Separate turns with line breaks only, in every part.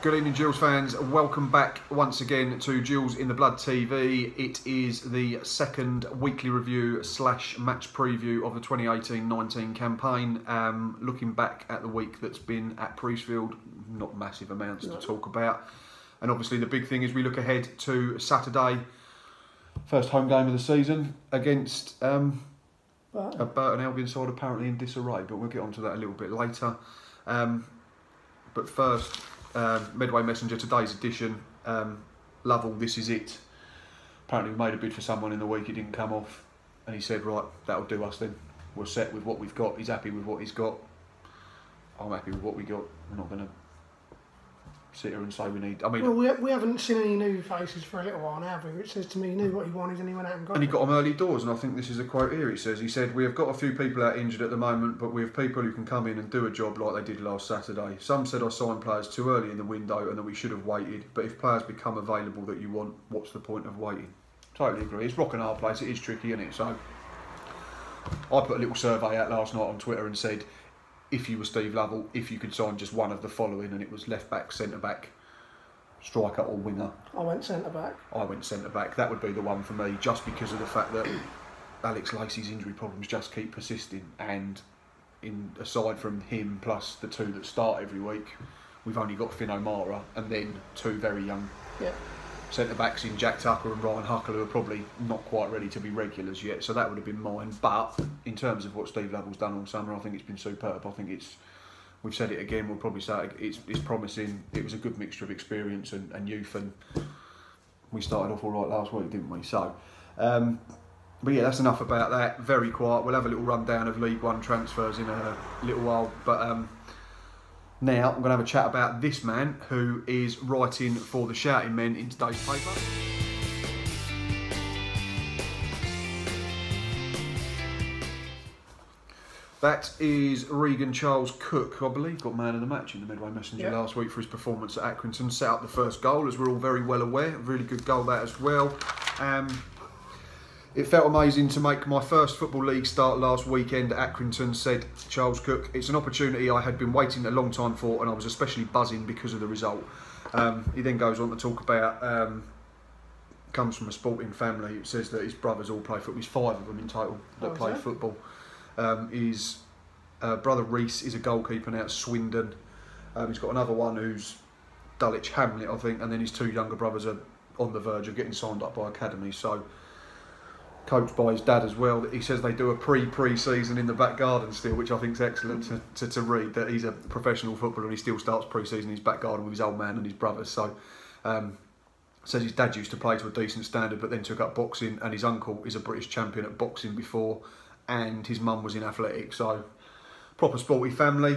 Good evening, Gills fans. Welcome back once again to Gills in the Blood TV. It is the second weekly review / match preview of the 2018-19 campaign. Looking back at the week that's been at Priestfield, not massive amounts to talk about. And obviously the big thing is we look ahead to Saturday, first home game of the season against a Burton Albion side apparently in disarray, but we'll get onto that a little bit later. But first, Medway Messenger, today's edition, Lovell, this is it. Apparently we made a bid for someone in the week, he didn't come off, and he said, right, that'll do us then. We're set with what we've got. He's happy with what he's got. I'm happy with what we got. We're not going to sit here and say we need... I mean,
well, we haven't seen any new faces for a little while now, have we? Which says to me he knew what he wanted and he went out and got it.
And he got them early doors, and I think this is a quote here. He said, we have got a few people out injured at the moment, but we have people who can come in and do a job like they did last Saturday. Some said I signed players too early in the window and that we should have waited, but if players become available that you want, what's the point of waiting? Totally agree. It's rock and hard place. It is tricky, isn't it? So I put a little survey out last night on Twitter and said, if you were Steve Lovell, if you could sign just one of the following, and it was left back, centre back, striker or winger.
I went centre back.
I went centre back. That would be the one for me, just because of the fact that Alex Lacey's injury problems just keep persisting, and aside from him plus the two that start every week, we've only got Finn O'Mara and then two very young centre backs in Jack Tucker and Ryan Huckle, who are probably not quite ready to be regulars yet. So that would have been mine. But in terms of what Steve Lovell's done all summer, I think it's been superb. I think it's... We've said it again, we'll probably say it's promising. It was a good mixture of experience and youth, and we started off all right last week, didn't we? So, but yeah, that's enough about that. Very quiet. We'll have a little rundown of League One transfers in a little while. But now I'm going to have a chat about this man who is writing for the Shouting Men in today's paper. That is Regan Charles Cook, I believe, got man of the match in the Medway Messenger last week for his performance at Accrington. Set up the first goal, as we're all very well aware. A really good goal that as well. It felt amazing to make my first Football League start last weekend at Accrington, said Charles Cook. It's an opportunity I had been waiting a long time for, and I was especially buzzing because of the result. He then goes on to talk about, comes from a sporting family. It says that his brothers all play football. There's 5 of them in total that play football. His brother Reese is a goalkeeper now at Swindon. He's got another one who's Dulwich Hamlet, I think, and then his 2 younger brothers are on the verge of getting signed up by academy. So, coached by his dad as well. He says they do a pre-season in the back garden still, which I think is excellent to read. That he's a professional footballer and he still starts pre-season in his back garden with his old man and his brothers. So, says his dad used to play to a decent standard, but then took up boxing, and his uncle is a British champion at boxing before, and his mum was in athletics, so proper sporty family.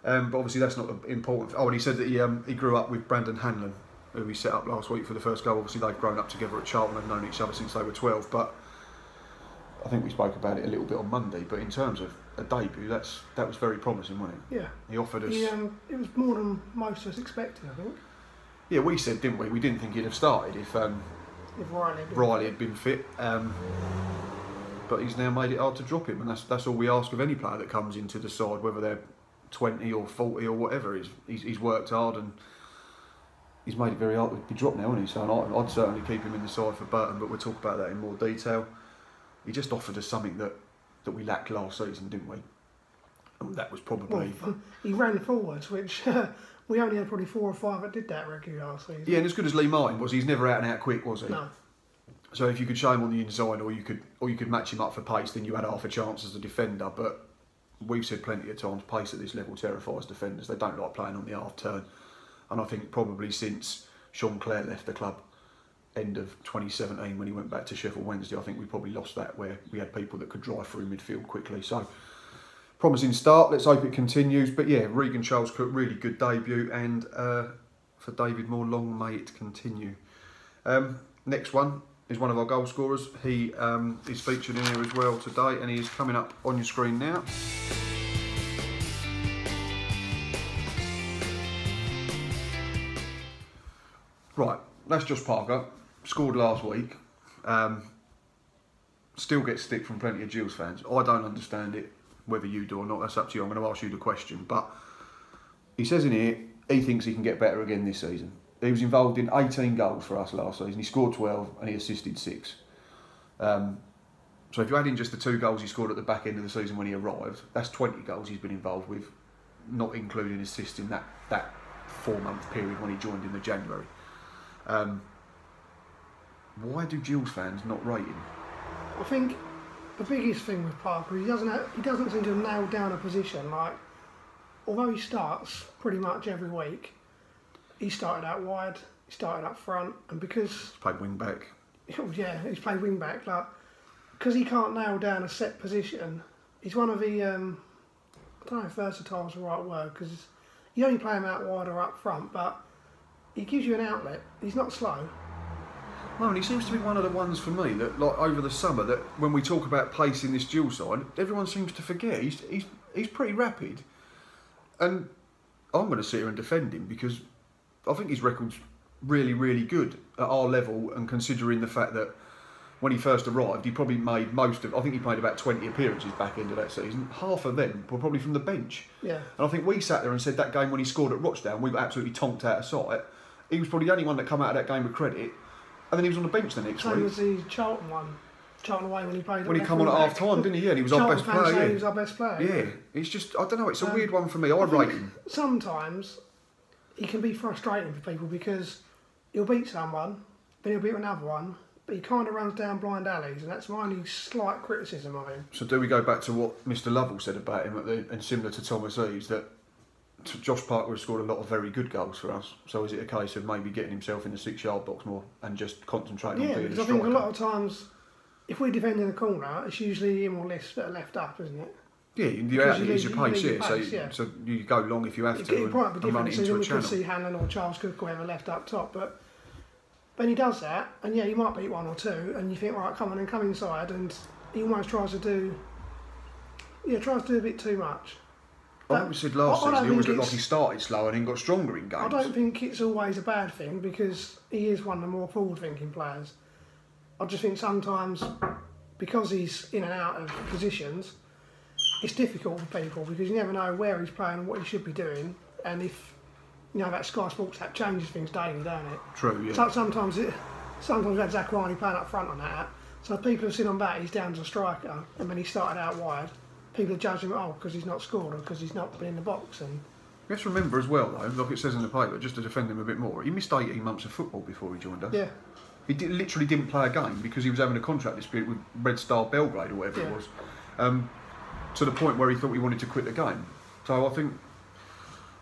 But obviously that's not important. Oh, and he said that he grew up with Brandon Hanlon, who he set up last week for the first goal. Obviously they've grown up together at Charlton, they've known each other since they were 12, but I think we spoke about it a little bit on Monday, but in terms of a debut, that was very promising, wasn't it? Yeah. He offered us...
it was more than most of us expected, I think.
Yeah, we said, didn't we? We didn't think he'd have started if Riley had been fit. But he's now made it hard to drop him, and that's all we ask of any player that comes into the side, whether they're 20 or 40 or whatever. He's worked hard and he's made it very hard to be dropped now, hasn't he? So I'd certainly keep him in the side for Burton, but we'll talk about that in more detail. He just offered us something that we lacked last season, didn't we? And that was probably...
Well, he ran forwards, which we only had probably 4 or 5 that did that regularly last season.
Yeah, and as good as Lee Martin was, he's never out and out quick, was he?
No.
So if you could show him on the inside, or you could match him up for pace, then you had half a chance as a defender. But we've said plenty of times, pace at this level terrifies defenders. They don't like playing on the half turn, and I think probably since Sean Clare left the club, end of 2017 when he went back to Sheffield Wednesday, I think we probably lost that, where we had people that could drive through midfield quickly. So promising start. Let's hope it continues. But yeah, Regan Charles Cook, really good debut, and for David Moore, long may it continue. Next one is one of our goal scorers. He is featured in here as well today, and he is coming up on your screen now. Right, that's Josh Parker. Scored last week. Still gets stick from plenty of Gills fans. I don't understand it, whether you do or not. That's up to you. I'm going to ask you the question. But he says in here, he thinks he can get better again this season. He was involved in 18 goals for us last season. He scored 12 and he assisted 6. So if you add in just the 2 goals he scored at the back end of the season when he arrived, that's 20 goals he's been involved with, not including assists in that 4-month period when he joined in the January. Why do Gills fans not rate him?
I think the biggest thing with Parker, he doesn't seem to have nailed down a position. Like, although he starts pretty much every week, he started out wide, he started up front, and because
He's played wing back.
Yeah, he's played wing back. Like, because he can't nail down a set position, he's one of the I don't know if versatile is the right word, because you only play him out wide or up front, but he gives you an outlet. He's not slow.
No, and he seems to be one of the ones for me that, like, over the summer, that when we talk about pace in this dual side, everyone seems to forget he's pretty rapid. And I'm going to sit here and defend him because I think his record's really, really good at our level, and considering the fact that when he first arrived, he probably made I think he played about 20 appearances back end of that season. Half of them were probably from the bench.
Yeah.
And I think we sat there and said that game when he scored at Rochdale, we got absolutely tonked out of sight. He was probably the only one that come out of that game with credit. And then he was on the bench the next week.
Same as the Charlton one. Charlton away when he played.
When he come on at half time, didn't he? Yeah, and he was our best player. Yeah,
he was our best player.
Yeah, it's just, I don't know, it's a weird one for me. I rate him.
Sometimes he can be frustrating for people because he'll beat someone, then he'll beat another one, but he kind of runs down blind alleys, and that's my only slight criticism of him.
So do we go back to what Mr. Lovell said about him, and similar to Thomas Eves, that Josh Parker has scored a lot of very good goals for us? So is it a case of maybe getting himself in the 6-yard box more and just concentrating on being a striker?
Yeah, because I think a lot of times, if we defend in a corner, it's usually him or Liss that are left up, isn't it?
Yeah, you use your pace, so you go long if you have to,
it might be
and run
different,
it into a
we
channel.
could see Hanlon or Charles Cook or whoever left up top, but when he does that, and yeah, you might beat 1 or 2, and you think, right, come on and come inside, and he almost tries to do a bit too much.
I think we said last season he always looked like he started slow and then got stronger in games.
I don't think it's always a bad thing, because he is one of the more forward-thinking players. I just think sometimes, because he's in and out of positions, it's difficult for people because you never know where he's playing and what he should be doing, and if that Sky Sports app changes things daily, don't it?
True, yeah.
So sometimes we had Zach Riley playing up front on that app, so people have seen on that he's down as a striker, and when he started out wide, people are judging him, because he's not scored or because he's not been in the box. And
let's remember as well, though, like it says in the paper, just to defend him a bit more, he missed 18 months of football before he joined us.
Yeah.
He literally didn't play a game because he was having a contract dispute with Red Star Belgrade or whatever it was, to the point where he thought he wanted to quit the game. So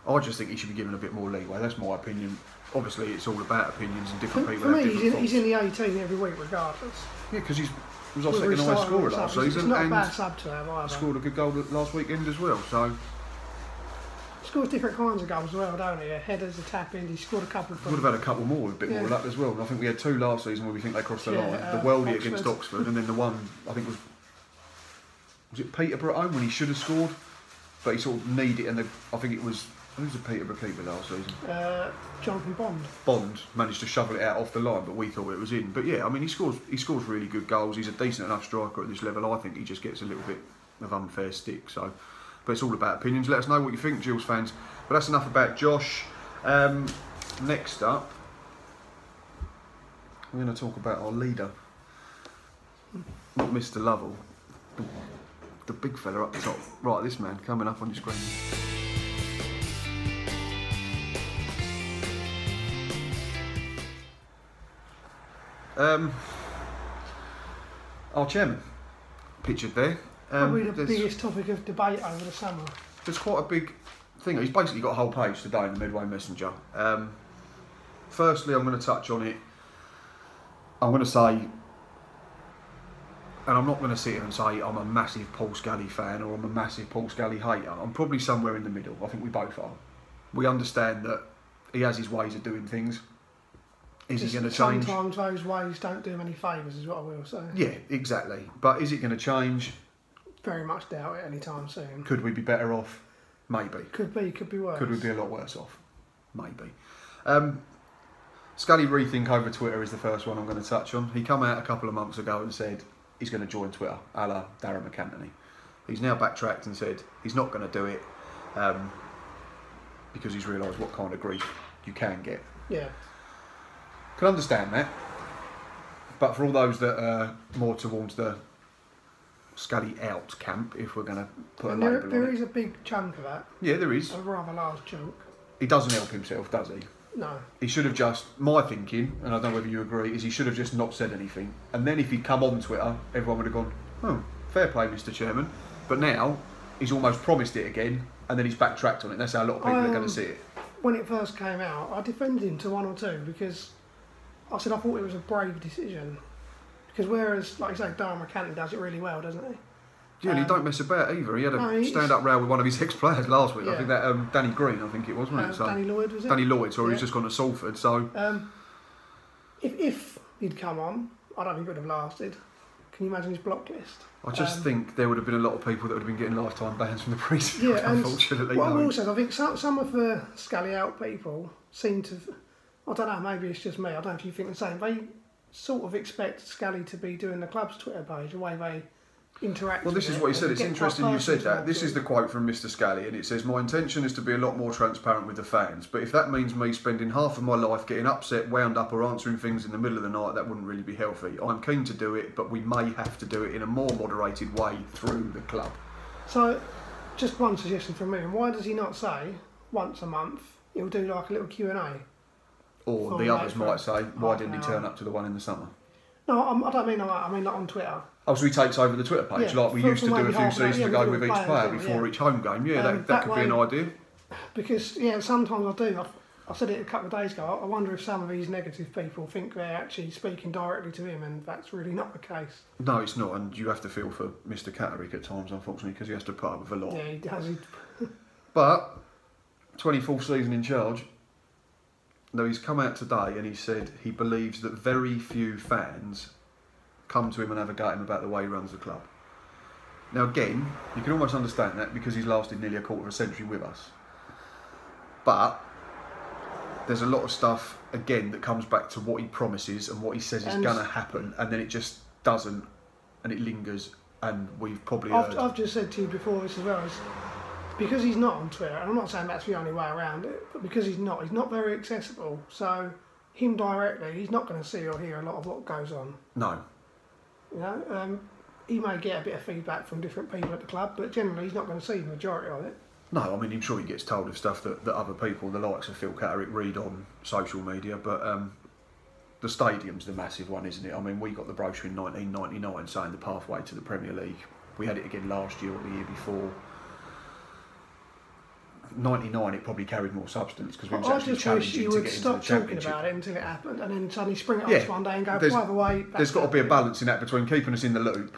I just think he should be given a bit more leeway. That's my opinion. Obviously, it's all about opinions, and different people have different thoughts.
He's in the 18 every week regardless.
Yeah, because he was our second highest scorer last season,
it's not a bad sub to have either.
Scored a good goal last weekend as well. So
scores different kinds of goals as well, don't he? A headers, a tap in. He scored a couple.
Would have had a couple more with a bit more luck as well. And I think we had 2 last season where we think they crossed the line. The Worldie against Oxford, and then the one I think was it Peterborough at home when he should have scored, but he sort of needed it. And I think it was who's the Peterborough keeper last season?
Jonathan Bond.
Bond managed to shovel it out off the line, but we thought it was in. But yeah, I mean, he scores really good goals. He's a decent enough striker at this level. I think he just gets a little bit of unfair stick. So, but it's all about opinions. Let us know what you think, Gills fans. But that's enough about Josh. Next up, we're going to talk about our leader, not Mr. Lovell, the big fella up the top. Right, this man coming up on your screen. Our chairman, pictured there.
Probably the biggest topic of debate over the summer.
There's quite a big thing. He's basically got a whole page today in the Midway Messenger. Firstly, I'm going to touch on it. I'm going to say, and I'm not going to sit here and say I'm a massive Paul Scully fan or I'm a massive Paul Scully hater. I'm probably somewhere in the middle. I think we both are. We understand that he has his ways of doing things. Is he going to change?
Sometimes those ways don't do him any favours, is what I will say.
Yeah, exactly. But is it going to change?
Very much doubt it anytime soon.
Could we be better off? Maybe.
Could be worse.
Could we be a lot worse off? Maybe. Scully Rethink over Twitter is the first one I'm going to touch on. He came out a couple of months ago and said he's going to join Twitter, a la Darren McAntony. He's now backtracked and said he's not going to do it. because he's realised what kind of grief you can get.
Yeah.
Can understand that. But for all those that are more towards the Scally out camp, if we're going to put a label on it.
There is a big chunk of that.
Yeah, there is.
A rather large chunk.
He doesn't help himself, does he?
No.
He should have just, my thinking, and I don't know whether you agree, is he should have just not said anything. And then if he'd come on Twitter, everyone would have gone, oh, fair play, Mr. Chairman. But now, he's almost promised it again, and then he's backtracked on it. That's how a lot of people are going to see it.
When it first came out, I defended him to one or two because I said I thought it was a brave decision. Because whereas, like you say, Darren McCanty does it really well, doesn't he?
Yeah, and he don't mess about either. He had a stand-up row with one of his ex-players last week. Yeah. I think that Danny Green, I think it was, wasn't it? So,
Danny Lloyd, was it?
Danny Lloyd, sorry, he's just gone to Salford. So,
if he'd come on, I don't think it would have lasted. Can you imagine his block list?
I just think there would have been a lot of people that would have been getting lifetime bans from the precinct.
Yeah,
unfortunately.
What I will say is, I think some of the Scally out people seem to. I don't know. Maybe it's just me. I don't know if you think the same. They sort of expect Scally to be doing the club's Twitter page, the way they interact.
Well, this is what he said. It's interesting you said that. This is the quote from Mr. Scally, and it says, "My intention is to be a lot more transparent with the fans, but if that means me spending half of my life getting upset, wound up, or answering things in the middle of the night, that wouldn't really be healthy. I'm keen to do it, but we may have to do it in a more moderated way through the club."
So, just one suggestion from me. And why does he not say once a month he'll do like a little Q&A?
Or the others might say, "Why didn't he turn up to the one in the summer?"
No, I don't mean that. I mean like on Twitter.
Oh, so he takes over the Twitter page, like we used to do a few seasons ago with each player before each home game. Yeah, that could be an idea.
Because, sometimes I do. I said it a couple of days ago. I wonder if some of these negative people think they're actually speaking directly to him, and that's really not the case.
No, it's not, and you have to feel for Mr. Catterick at times, unfortunately, because he has to put up with a lot.
Yeah, he does.
But 24th season in charge. No, he's come out today and he said he believes that very few fans come to him and have a go at him about the way he runs the club. Now again, you can almost understand that because he's lasted nearly a quarter of a century with us. But there's a lot of stuff, again, that comes back to what he promises and what he says is going to happen, and then it just doesn't, and it lingers, and we've probably heard...
I've just said to you before this as well, is because he's not on Twitter, and I'm not saying that's the only way around it, but because he's not very accessible, so him directly, he's not going to see or hear a lot of what goes on.
No.
You know, he may get a bit of feedback from different people at the club, but generally he's not going to see the majority of it.
No, I mean, I'm sure he gets told of stuff that other people, the likes of Phil Catterick, read on social media, but the stadium's the massive one, isn't it? I mean, we got the brochure in 1999 saying the pathway to the Premier League. We had it again last year or the year before. 99, it probably carried more substance because we was actually challenging to get into the Championship. I just wish you would stop talking about it until it happened, and then suddenly spring it up one day and go, by the way... There's got to be a balance in that between keeping us in the loop,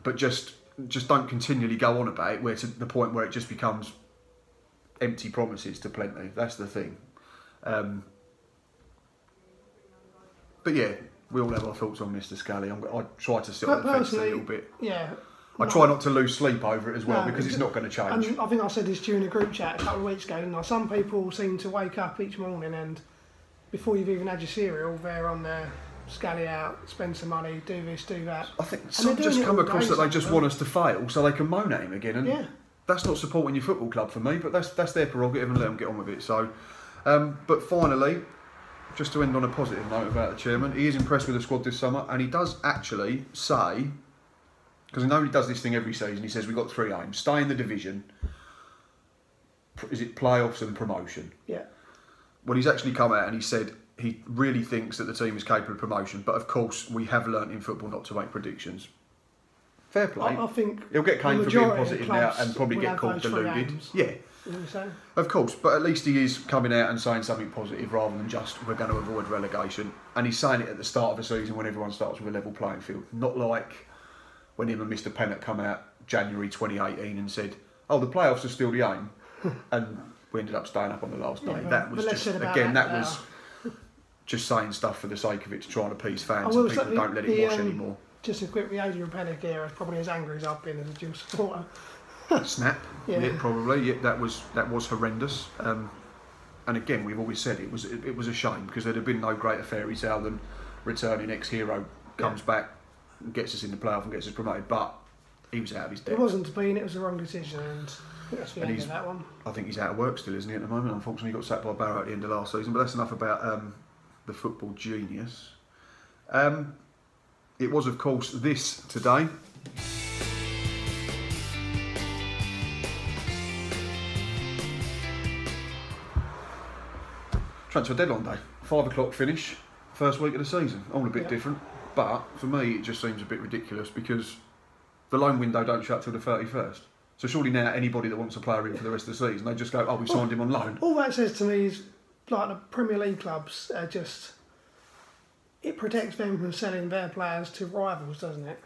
but just don't continually go on about it, where to the point where it just becomes empty promises to plenty. That's the thing. But yeah, we all have our thoughts on Mr. Scally. I try to sit on the fence a little bit.
Yeah.
I try not to lose sleep over it as well, because it's not going to change.
And I think I said this during a group chat a couple of weeks ago, didn't I? Some people seem to wake up each morning and before you've even had your cereal, they're on there, Scally out, spend some money, do this, do that.
I think some just come across that they just want us to fail so they can moan at him again. And that's not supporting your football club for me, but that's their prerogative and let them get on with it. So, but finally, just to end on a positive note about the chairman, he is impressed with the squad this summer, and he does actually say... Because I know he does this thing every season. He says we've got 3 aims: stay in the division. Is it playoffs and promotion?
Yeah.
Well, he's actually come out and he said he really thinks that the team is capable of promotion. But of course, we have learnt in football not to make predictions. Fair play.
I think
he'll get caned for being positive now and probably get called deluded. Yeah. Of course, but at least he is coming out and saying something positive rather than just we're going to avoid relegation. And he's saying it at the start of the season when everyone starts with a level playing field, not like when him and Mr. Pennant come out January 2018 and said, oh, the playoffs are still the aim, and we ended up staying up on the last day. That was just, again, that was just saying stuff for the sake of it to try and appease fans, and people don't let it wash anymore.
Just a quick, the Adrian Pennant era is probably as angry as I've been as a Dual supporter.
Snap, probably. Yeah, that was horrendous. And again, we've always said it was a shame, because there'd have been no greater fairy tale than returning ex-hero comes back, gets us in the playoff and gets us promoted. But he was out of his
It
depth.
wasn't to be, and it was the wrong decision, and that's the end of that one.
I think he's out of work still, isn't he, at the moment? Unfortunately, he got sacked by Barrow at the end of last season. But that's enough about the football genius. It was, of course, this today. Transfer deadline day. 5 o'clock finish, first week of the season. All a bit different. But for me, it just seems a bit ridiculous because the loan window don't shut till the 31st. So surely now anybody that wants a player in for the rest of the season, they just go, oh, we signed him on loan.
All that says to me is, like, the Premier League clubs are just... It protects them from selling their players to rivals, doesn't it?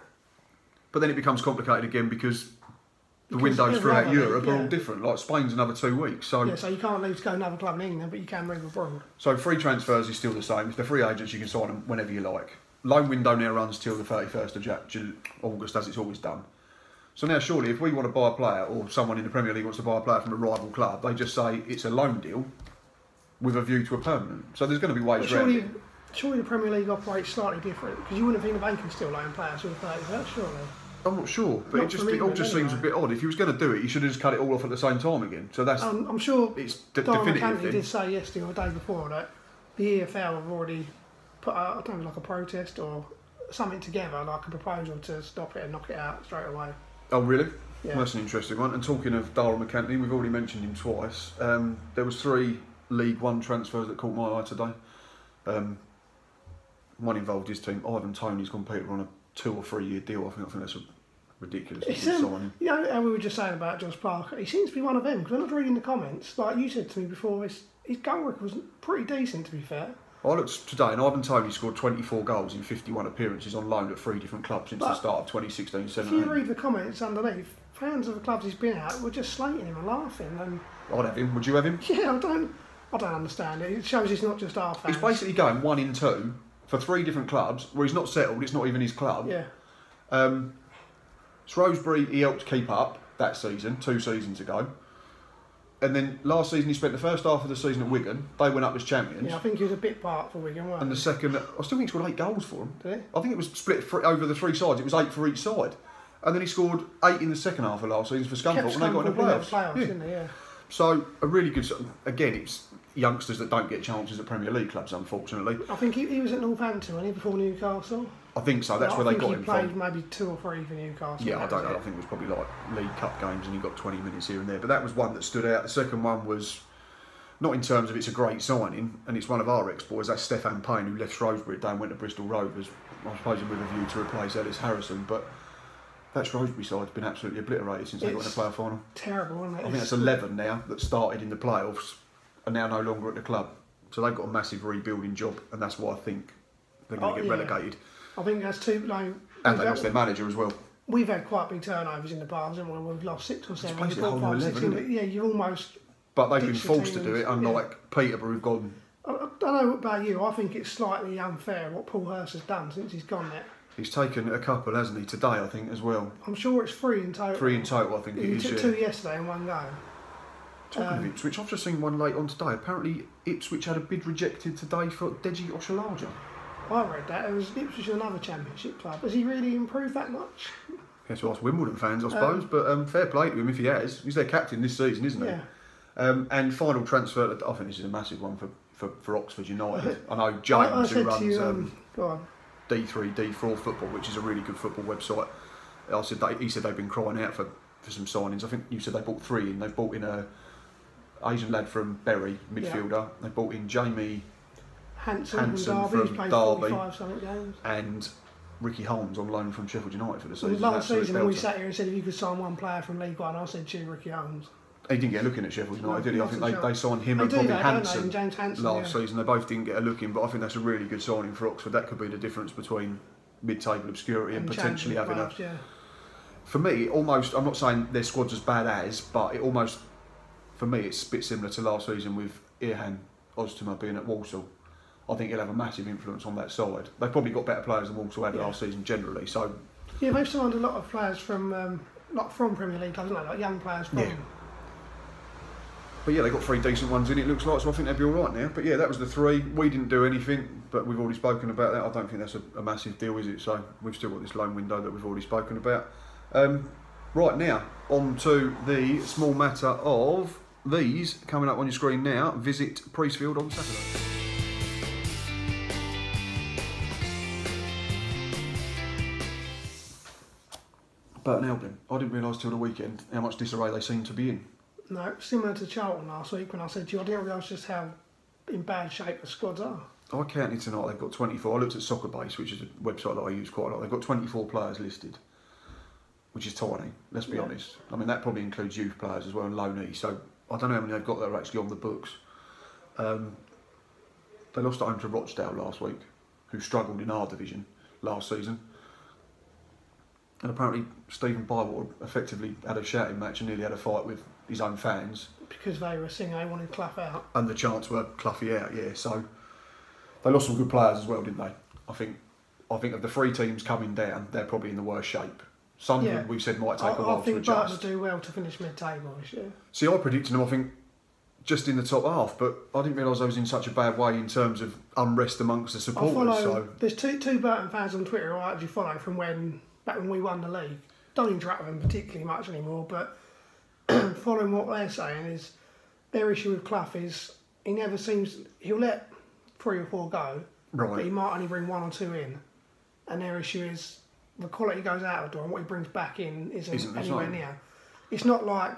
But then it becomes complicated again because the windows throughout Europe are all different. Like Spain's another 2 weeks. So
so you can't leave to go to another club in England, but you can move abroad.
So free transfers is still the same. If they're free agents, you can sign them whenever you like. Loan window now runs till the 31st of August, as it's always done. So now surely if we want to buy a player, or someone in the Premier League wants to buy a player from a rival club, they just say it's a loan deal with a view to a permanent. So there's going to be ways around it.
Surely the Premier League operates slightly different, because you wouldn't think that they can still loan players with the 31st, surely.
I'm not sure, but it all just seems a bit odd. If he was going to do it, he should have just cut it all off at the same time again. So that's
I'm sure
it's
Darren
definitive.
did say yesterday or the day before that the EFL have already put out, I don't know, like a protest or something together, like a proposal to stop it and knock it out straight away.
Oh really?
Yeah.
Well, that's an interesting one. And talking of Darren McCantley, we've already mentioned him twice. There was 3 League One transfers that caught my eye today. One involved his team. Ivan Toney's gone Peter on a 2 or 3 year deal. I think that's a ridiculous signing.
You know, how we were just saying about Josh Parker, he seems to be one of them, because when I was reading the comments, like you said to me before, his goal record was pretty decent, to be fair.
I looked today and Ivan Toney scored 24 goals in 51 appearances on loan at 3 different clubs since the start of 2016-17.
If you read the comments underneath, fans of the clubs he's been at were just slating him and laughing. And
I'd have him. Would you have him?
yeah, I don't understand it. It shows it's not just our fans.
He's basically going 1 in 2 for 3 different clubs where he's not settled. It's not even his club.
Yeah.
Shrewsbury he helped keep up that season, 2 seasons ago. And then last season he spent the first half of the season at Wigan. They went up as champions.
Yeah, I think he was a bit part for Wigan, wasn't
And
he?
the second, I still think he scored 8 goals for them.
Did he?
I think it was split over the 3 sides. It was 8 for each side. And then he scored 8 in the second half of last season for Scunthorpe when they got in the playoffs.
Didn't he? Yeah.
So a really good. Again, it's youngsters that don't get chances at Premier League clubs, unfortunately.
I think he was at Northampton, wasn't he, before Newcastle?
I think so. That's where they got him from.
I think he played maybe 2 or 3 for Newcastle.
Yeah, I don't know. I think it was probably like League Cup games and he got 20 minutes here and there. But that was one that stood out. The second one was not in terms of it's a great signing, and it's one of our ex-boys. That's Stefan Payne, who left Shrewsbury and went to Bristol Rovers. I suppose with a view to replace Ellis Harrison, but that Shrewsbury side's been absolutely obliterated since they got in the playoff final.
Terrible, isn't it?
I think that's 11 now that started in the playoffs are now no longer at the club. So they've got a massive rebuilding job, and that's why I think they're going to get relegated.
I think that's too. Like,
and they lost their manager as well.
We've had quite big turnovers in the past, haven't we? We've lost 6 or 7.
It's basically a whole new 11, isn't it?
Yeah, you're almost.
But they've been forced to do it, unlike Peterborough, who've gone.
I don't know about you. I think it's slightly unfair what Paul Hurst has done since he's gone there.
He's taken a couple, hasn't he, today, I think, as well.
I'm sure it's 3 in total.
3 in total, I think it is.
He took 2 yesterday in one go.
Talking of Ipswich, I've just seen one late on today. Apparently, Ipswich had a bid rejected today for Deji Oshalaja.
I read that. It was Ipswich another championship club. Has he really improved that much?
Yes, well, that's Wimbledon fans, I suppose. But fair play to him if he has. He's their captain this season, isn't he?
Yeah.
And final transfer, I think this is a massive one for Oxford United. I know James, who runs D3, D4 football, which is a really good football website. He said they've been crying out for some signings. I think you said they bought 3 in. They've bought in a Asian lad from Bury, midfielder. Yeah. They bought in Jamie Hansen from Derby,
games.
And Ricky Holmes on loan from Sheffield United for the season.
Last season, we sat here and said if you could sign one player from League One, I said choose Ricky Holmes.
He didn't get a look in at Sheffield United, did he? I think they signed him and probably Hansen last season. They both didn't get a look in, but I think that's a really good signing for Oxford. That could be the difference between mid-table obscurity and potentially having a...
Yeah.
For me, almost, I'm not saying their squad's as bad as, but it almost, for me, it's a bit similar to last season with Irhan Oztuma being at Walsall. I think he'll have a massive influence on that side. They've probably got better players than Walsall had last season generally, so...
Yeah, they've signed a lot of players from Premier League clubs, like young players from... Yeah.
But yeah, they got 3 decent ones in, it looks like, so I think they'll be all right now. But yeah, that was the 3. We didn't do anything, but we've already spoken about that. I don't think that's a massive deal, is it? So we've still got this loan window that we've already spoken about. Right now, on to the small matter of these coming up on your screen now. Visit Priestfield on Saturday. Burton Albion. I didn't realise till the weekend how much disarray they seem to be in.
No, similar to Charlton last week when I said to you, I didn't realise just how in bad shape the squads are.
I counted tonight, they've got 24. I looked at Soccer Base, which is a website that I use quite a lot. They've got 24 players listed, which is tiny, let's be honest. I mean, that probably includes youth players as well and loanees, so I don't know how many they've got that are actually on the books. They lost at home to Rochdale last week, who struggled in our division last season. And apparently Stephen Bywater effectively had a shouting match and nearly had a fight with his own fans.
Because they were singing they wanted Clough out.
And the chants were Cloughie out, yeah. So they lost some good players as well, didn't they? I think of the 3 teams coming down, they're probably in the worst shape. Some we've said might take a while to adjust.
I think Burton will do well to finish mid-table this year.
See, I predicted them, I think, just in the top half, but I didn't realise I was in such a bad way in terms of unrest amongst the supporters.
There's two Burton fans on Twitter who I actually follow from back when we won the league. Don't interact with them particularly much anymore, but following what they're saying is their issue with Clough is he'll let 3 or 4 go, but he might only bring 1 or 2 in, and their issue is the quality goes out the door and what he brings back in isn't anywhere near. It's not like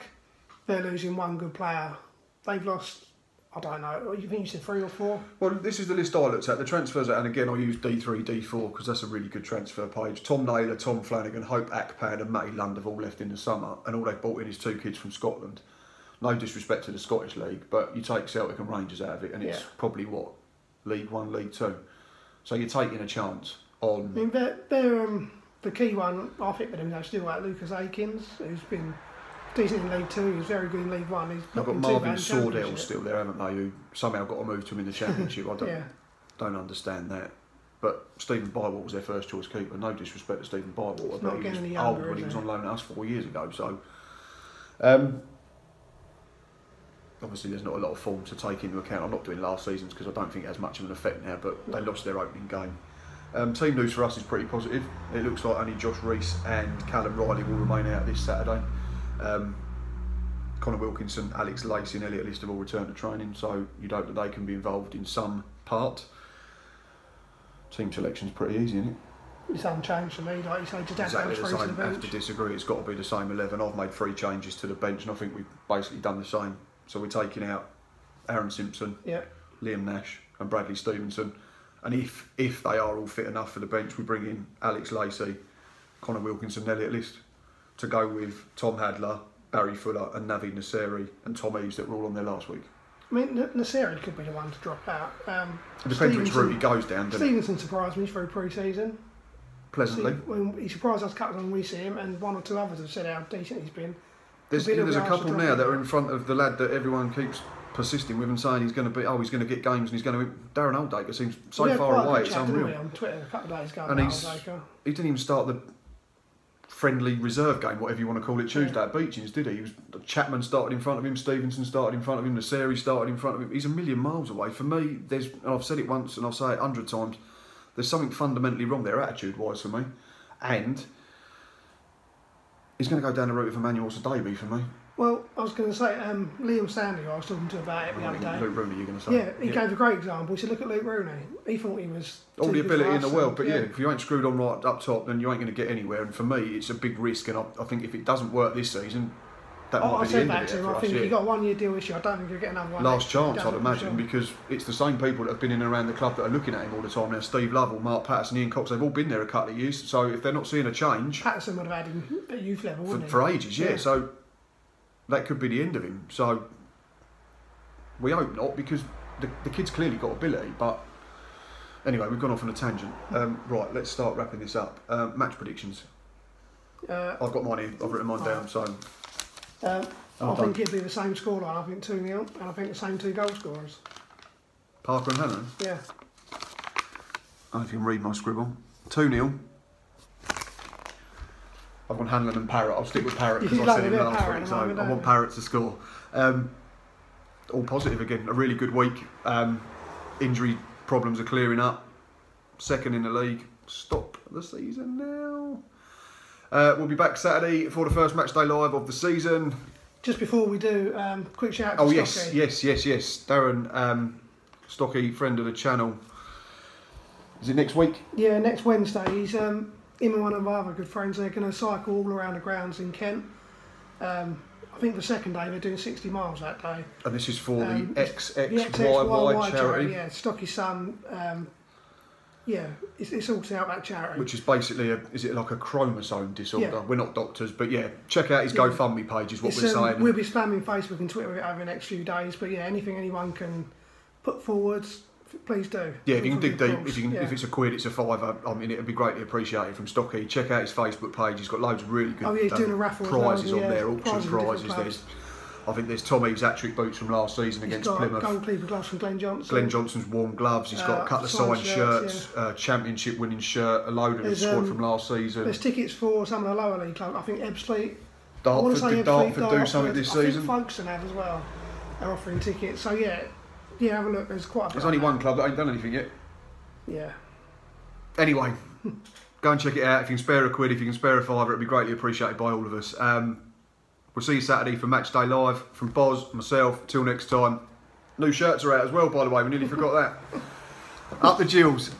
they're losing 1 good player. They've lost, I don't know, you think you said 3 or 4? Well,
this is the list I looked at. The transfers, and again, I use D3, D4 because that's a really good transfer page. Tom Naylor, Tom Flanagan, Hope Akpan and Matty Lund have all left in the summer, and all they've brought in is 2 kids from Scotland. No disrespect to the Scottish League, but you take Celtic and Rangers out of it, and it's probably, what, League 1, League 2. So you're taking a chance on...
I mean, they're the key one, I think, with them, they're still like Lucas Akins, who's been decent in League 2, he's very good in League 1.
They've got Marvin Sordell still there, haven't they, who somehow got to move to him in the Championship. I don't understand that. But Stephen Bywater was their first choice keeper. No disrespect to Stephen Bywater, but he was old when he was on loan at us 4 years ago. So, obviously there's not a lot of form to take into account. I'm not doing last season's because I don't think it has much of an effect now, but they lost their opening game. Team news for us is pretty positive. It looks like only Josh Reese and Callum Riley will remain out this Saturday. Connor Wilkinson, Alex Lacey and Elliot List have all returned to training, so you'd hope that they can be involved in some part. Team selection's pretty easy, isn't it?
It's unchanged for me, like you say, just exactly the same.
I have to disagree, it's got to be the same 11. I've made 3 changes to the bench and I think we've basically done the same. So we're taking out Aaron Simpson, Liam Nash and Bradley Stevenson. And if they are all fit enough for the bench, we bring in Alex Lacey, Connor Wilkinson, Elliot List to go with Tom Hadler, Barry Fuller and Naveed Nasseri and Tom Eves that were all on there last week.
I mean, Nasseri could be the one to drop out.
It depends which route he goes down, doesn't it?
Stevenson surprised me through pre-season.
Pleasantly.
When he surprised us a couple of times when we see him, and 1 or 2 others have said how decent he's been.
There's a couple now that are in front of the lad that everyone keeps persisting with and saying he's going to get games and he's going to... Darren Oldacre seems so far away, it's unreal.
On Twitter a couple of days ago
and he didn't even start the friendly reserve game, whatever you want to call it, Tuesday at Beechings, did he? Chapman started in front of him, Stevenson started in front of him, Nasseri started in front of him. He's a million miles away. For me, and I've said it once and I'll say it 100 times, there's something fundamentally wrong there, attitude-wise, for me. And he's going to go down the route of Emmanuel Sadaibi for me.
Well, I was going to say, Liam Sandy, I was talking to about it the other day.
Luke Rooney, you're going to say?
Yeah, he gave a great example. He said, look at Luke Rooney. He thought he was...
all the ability in the world, but if you ain't screwed on right up top, then you ain't going to get anywhere. And for me, it's a big risk, and I think if it doesn't work this season, that might be the end of it for us.
I think he got a 1-year deal issue. I don't think he'll get another one.
Last chance, I'd imagine, because it's the same people that have been in and around the club that are looking at him all the time now. Steve Lovell, Mark Patterson, Ian Cox, they've all been there a couple of years. So if they're not seeing a change...
Patterson would have had him at youth level, wouldn't he?
For ages, yeah. So that could be the end of him. So we hope not, because the kid's clearly got ability. But anyway, we've gone off on a tangent. Right, let's start wrapping this up. Match predictions. I've got mine here. I've written mine down. So
I think it'd be the same scoreline. I think 2-0, and I think the same 2 goal scorers.
Parker and Hannon?
Yeah.
I don't know if you can read my scribble. 2-0. I've gone Hanlon and Parrott. I'll stick with Parrott because I said him last week, so I want Parrott to score. All positive again. A really good week. Injury problems are clearing up. 2nd in the league. Stop the season now. We'll be back Saturday for the first match day live of the season.
Just before we do, quick shout out to Stocky.
yes. Darren, Stocky, friend of the channel. Is it next week?
Yeah, next Wednesday. He's him and one of my other good friends. They're going to cycle all around the grounds in Kent. I think the second day they're doing 60 miles that day.
And this is for the XXYY
XXYY
charity.
Yeah, Stocky's son. Yeah, it's all to help that charity.
Which is basically is it like a chromosome disorder?
Yeah.
We're not doctors, but yeah, check out his GoFundMe page is what we're saying.
We'll be spamming Facebook and Twitter with it over the next few days, but yeah, anything anyone can put forwards, please do.
Yeah, if you can dig deep, if it's a quid, it's a fiver. I mean, it'd be greatly appreciated from Stocky. Check out his Facebook page. He's got loads of really good
he's doing a raffle
prizes
on
there, auction prizes. I think there's Tom Eves hat-trick boots from last season against Plymouth.
Goalkeeper gloves from Glenn Johnson.
Glenn Johnson's warm gloves. He's got a couple of signed shirts, championship winning shirt, a load of his squad from last season.
There's tickets for some of the lower league clubs. I think Ebbsfleet.
Dartford do something this season.
I think Folkestone have as well. They're offering tickets. So yeah, have a look. There's quite a bit.
There's only one club that ain't done anything yet.
Yeah.
Anyway, go and check it out. If you can spare a quid, if you can spare a fiver, it'd be greatly appreciated by all of us. We'll see you Saturday for Match Day Live. From Boz, myself, till next time. New shirts are out as well, by the way. We nearly forgot that. Up the Jills.